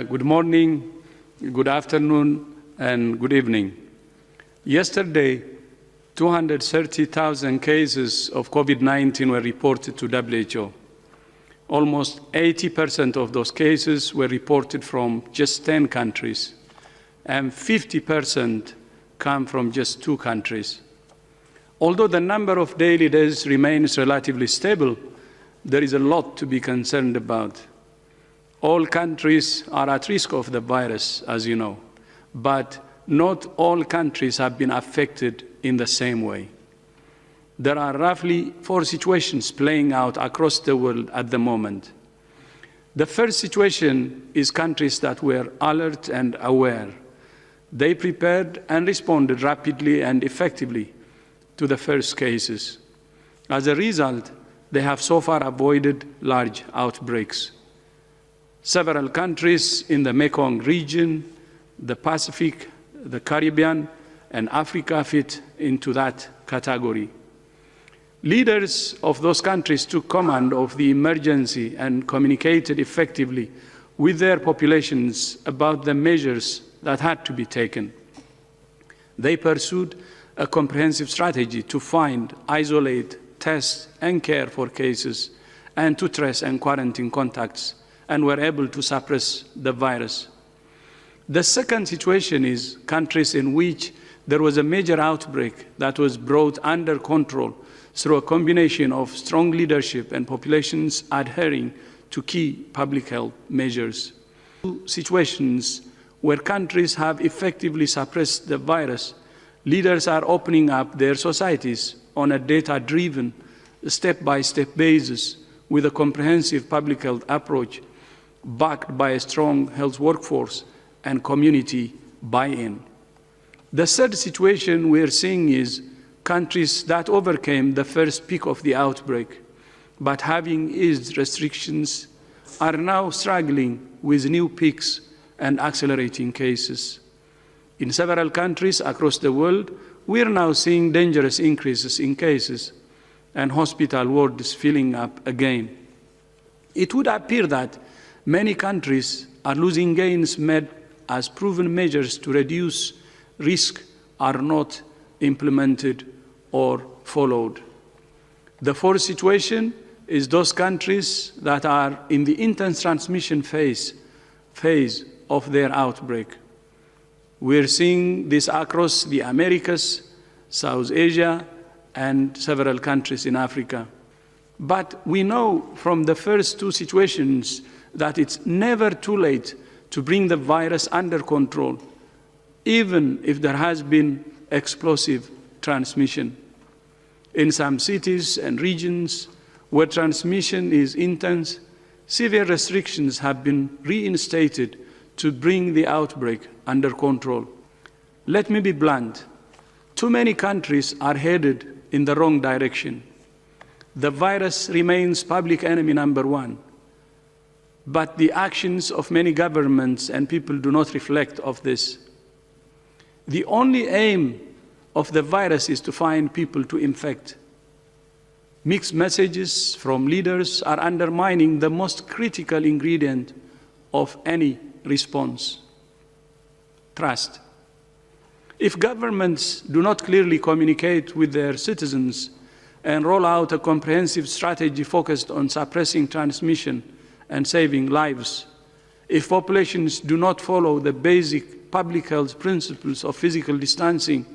Good morning, good afternoon, and good evening. Yesterday, 230,000 cases of COVID-19 were reported to WHO. Almost 80% of those cases were reported from just 10 countries, and 50% come from just 2 countries. Although the number of daily deaths remains relatively stable, there is a lot to be concerned about. All countries are at risk of the virus, as you know, but not all countries have been affected in the same way. There are roughly 4 situations playing out across the world at the moment. The first situation is countries that were alert and aware. They prepared and responded rapidly and effectively to the first cases. As a result, they have so far avoided large outbreaks. Several countries in the Mekong region, the Pacific, the Caribbean, and Africa fit into that category. Leaders of those countries took command of the emergency and communicated effectively with their populations about the measures that had to be taken. They pursued a comprehensive strategy to find, isolate, test, and care for cases, and to trace and quarantine contacts, and were able to suppress the virus. The second situation is countries in which there was a major outbreak that was brought under control through a combination of strong leadership and populations adhering to key public health measures. Situations where countries have effectively suppressed the virus, leaders are opening up their societies on a data-driven, step-by-step basis with a comprehensive public health approach backed by a strong health workforce and community buy-in. The third situation we are seeing is countries that overcame the first peak of the outbreak, but having eased restrictions, are now struggling with new peaks and accelerating cases. In several countries across the world, we are now seeing dangerous increases in cases and hospital wards filling up again. It would appear that many countries are losing gains made as proven measures to reduce risk are not implemented or followed. The fourth situation is those countries that are in the intense transmission phase of their outbreak. We're seeing this across the Americas, South Asia, and several countries in Africa. But we know from the first 2 situations that it's never too late to bring the virus under control, even if there has been explosive transmission. In some cities and regions where transmission is intense, severe restrictions have been reinstated to bring the outbreak under control. Let me be blunt. Too many countries are headed in the wrong direction. The virus remains public enemy number 1. But the actions of many governments and people do not reflect of this. The only aim of the virus is to find people to infect. Mixed messages from leaders are undermining the most critical ingredient of any response: trust. If governments do not clearly communicate with their citizens and roll out a comprehensive strategy focused on suppressing transmission and saving lives, if populations do not follow the basic public health principles of physical distancing,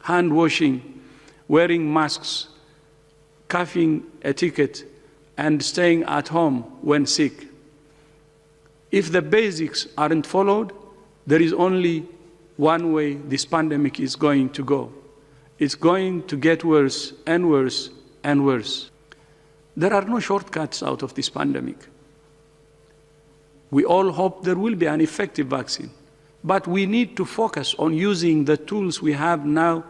hand washing, wearing masks, coughing etiquette, and staying at home when sick, if the basics aren't followed, there is only one way this pandemic is going to go. It's going to get worse and worse and worse. There are no shortcuts out of this pandemic. We all hope there will be an effective vaccine, but we need to focus on using the tools we have now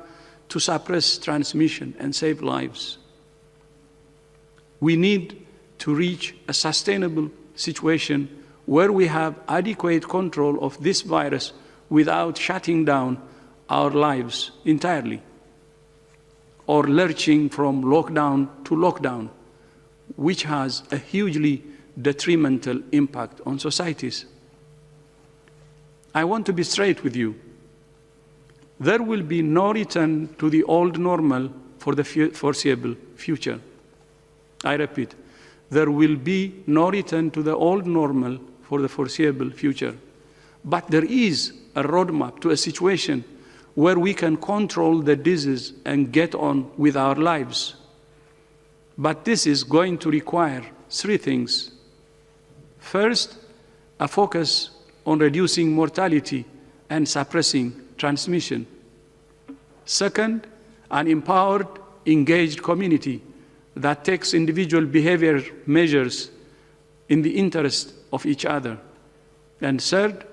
to suppress transmission and save lives. We need to reach a sustainable situation where we have adequate control of this virus without shutting down our lives entirely or lurching from lockdown to lockdown, which has a hugely detrimental impact on societies. I want to be straight with you. There will be no return to the old normal for the foreseeable future. I repeat, there will be no return to the old normal for the foreseeable future. But there is a roadmap to a situation where we can control the disease and get on with our lives. But this is going to require three things. First, a focus on reducing mortality and suppressing transmission. Second, an empowered, engaged community that takes individual behavior measures in the interest of each other. And third,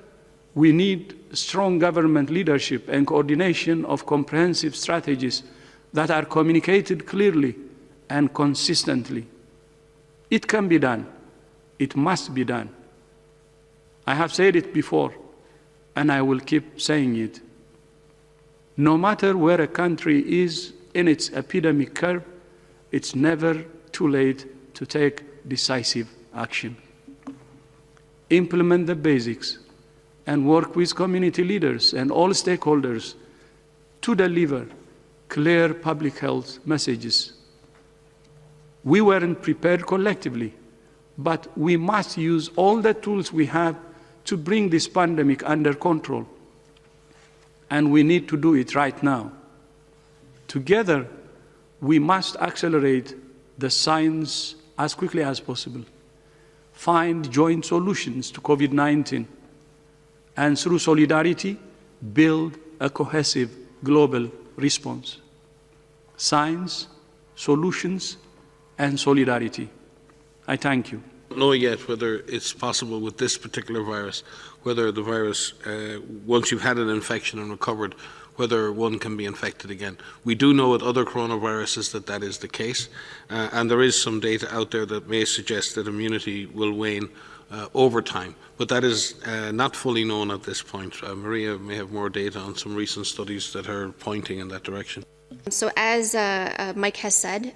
we need strong government leadership and coordination of comprehensive strategies that are communicated clearly and consistently. It can be done. It must be done. I have said it before, and I will keep saying it. No matter where a country is in its epidemic curve, it's never too late to take decisive action. Implement the basics and work with community leaders and all stakeholders to deliver clear public health messages. We weren't prepared collectively, but we must use all the tools we have to bring this pandemic under control. And we need to do it right now. Together, we must accelerate the science as quickly as possible, find joint solutions to COVID-19, and through solidarity, build a cohesive global response. Science, solutions, and solidarity. I thank you. I don't know yet whether it's possible with this particular virus, whether the virus, once you've had an infection and recovered, whether one can be infected again. We do know with other coronaviruses that that is the case, and there is some data out there that may suggest that immunity will wane over time, but that is not fully known at this point. Maria may have more data on some recent studies that are pointing in that direction. So as Mike has said,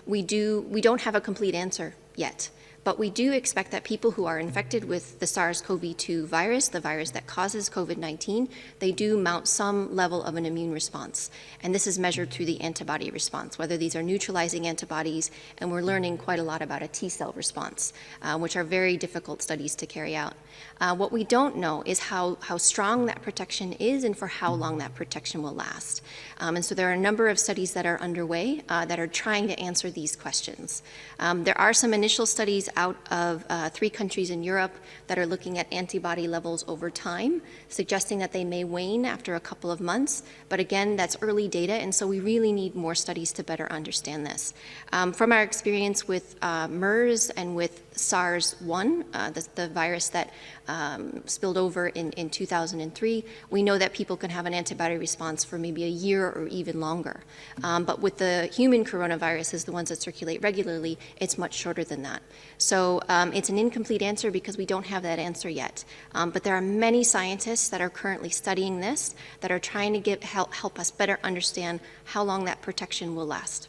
we don't have a complete answer yet. But we do expect that people who are infected with the SARS-CoV-2 virus, the virus that causes COVID-19, they do mount some level of an immune response. And this is measured through the antibody response, whether these are neutralizing antibodies, and we're learning quite a lot about a T-cell response, which are very difficult studies to carry out. What we don't know is how strong that protection is and for how long that protection will last. And so there are a number of studies that are underway that are trying to answer these questions. There are some initial studies out of 3 countries in Europe that are looking at antibody levels over time, suggesting that they may wane after a couple of months. But again, that's early data, and so we really need more studies to better understand this. From our experience with MERS and with SARS-1, the virus that spilled over in 2003, we know that people can have an antibody response for maybe a year or even longer. But with the human coronaviruses, the ones that circulate regularly, it's much shorter than that. So it's an incomplete answer because we don't have that answer yet. But there are many scientists that are currently studying this, that are trying to help us better understand how long that protection will last.